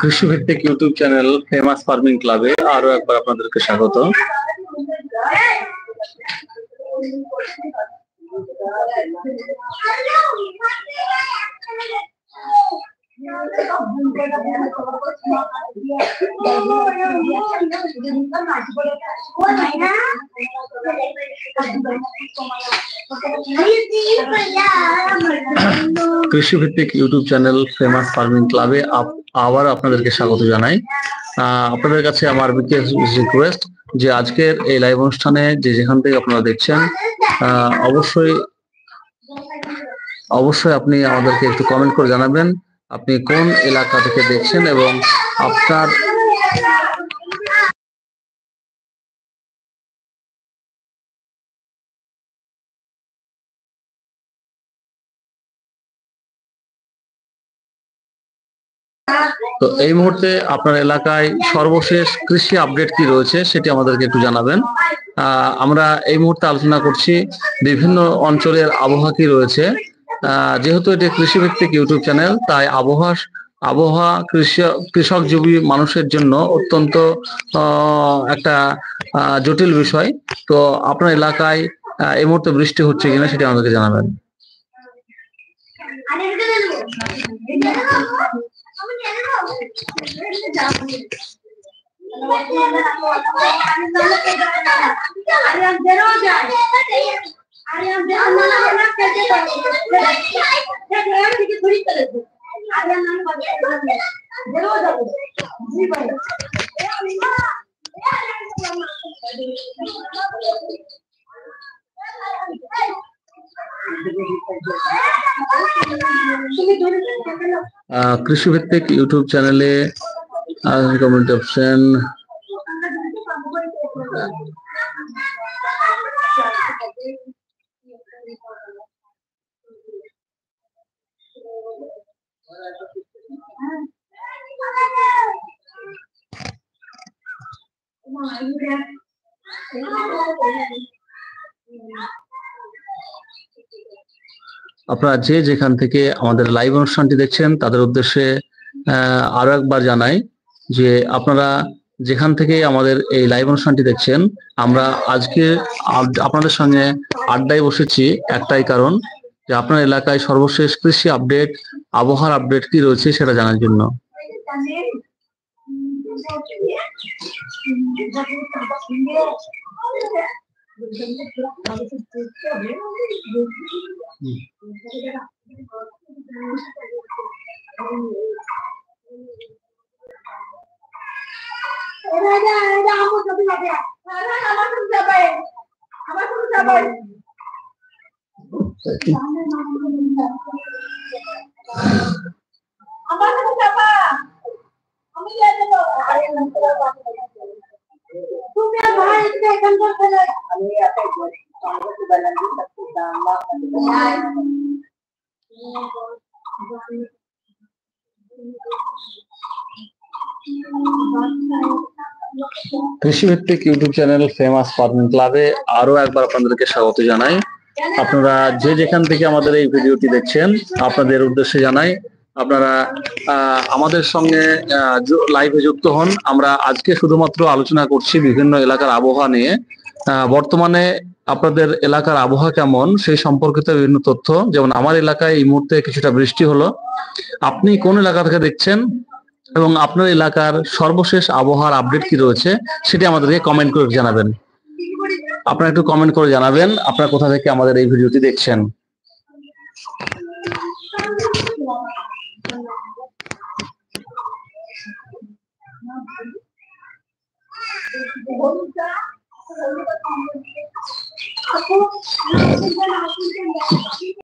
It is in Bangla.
কৃষি ভিত্তিক ইউটিউব চ্যানেল ফেমাস ফার্মিং ক্লাবে আরো একবার আপনাদেরকে স্বাগত। কৃষি ভিত্তিক ইউটিউব চ্যানেল ফেমাস ফার্মিং ক্লাবে আবার আপনাদেরকে স্বাগত জানাই। আপনাদের কাছে আমার বিশেষ রিকোয়েস্ট যে আজকের এই লাইভ অনুষ্ঠানে যেখান থেকে আপনারা দেখছেন অবশ্যই আপনি আমাদেরকে একটু কমেন্ট করে জানাবেন আপনি কোন এলাকা থেকে দেখছেন এবং আপনার তো এই মুহূর্তে আপনার এলাকায় সর্বশেষ কৃষি আপডেট কি রয়েছে সেটি আমাদেরকে একটু জানাবেন। আমরা এই মুহূর্তে আলোচনা করছি বিভিন্ন অঞ্চলের আবহাওয়া কি রয়েছে। যেহেতু এটি কৃষিভিত্তিক ইউটিউব চ্যানেল, তাই আবহাওয়া কৃষকজীবী মানুষের জন্য অত্যন্ত একটা জটিল বিষয়। তো আপনার এলাকায় এই মুহূর্তে বৃষ্টি হচ্ছে কিনা সেটি আমাদেরকে জানাবেন। কৃষি ভিত্তিক ইউটিউব চ্যানেলে কমেন্ট অপশন আপনারা যে যেখান থেকে আমাদের লাইভ অনুষ্ঠানটি দেখছেন তাদের উদ্দেশ্যে আরো একবার জানাই যে আপনারা যেখান থেকে আমাদের এই লাইভ অনুষ্ঠানটি দেখছেন, আমরা আজকে আপনাদের সঙ্গে আড্ডায় বসেছি একটাই কারণ যে আপনার এলাকায় সর্বশেষ কৃষি আপডেট, আবহাওয়ার আপডেট কি রয়েছে সেটা জানার জন্য। কৃষিভিত্তিক ইউটিউব চ্যানেল ফেমাস ফার্মিং ক্লাবে আরো একবার আপনাদেরকে স্বাগত জানাই। আপনারা যে যেখান থেকে আমাদের এই ভিডিওটি দেখছেন আপনাদের উদ্দেশ্যে জানাই আপনারা আমাদের সঙ্গে লাইভে যুক্ত হন। আমরা আজকে শুধুমাত্র আলোচনা করছি বিভিন্ন এলাকার আবহাওয়া নিয়ে। বর্তমানে আপনাদের এলাকার আবহাওয়া কেমন সেই সম্পর্কিত বিভিন্ন তথ্য, যেমন আমার এলাকায় এই মুহূর্তে কিছুটা বৃষ্টি হলো। আপনি কোন এলাকা থেকে দেখছেন এবং আপনার এলাকার সর্বশেষ আবহাওয়ার আপডেট কি রয়েছে সেটি আমাদেরকে কমেন্ট করে জানাবেন। আপনারা একটু কমেন্ট করে জানাবেন আপনারা কোথা থেকে আমাদের এই ভিডিওটি দেখছেন।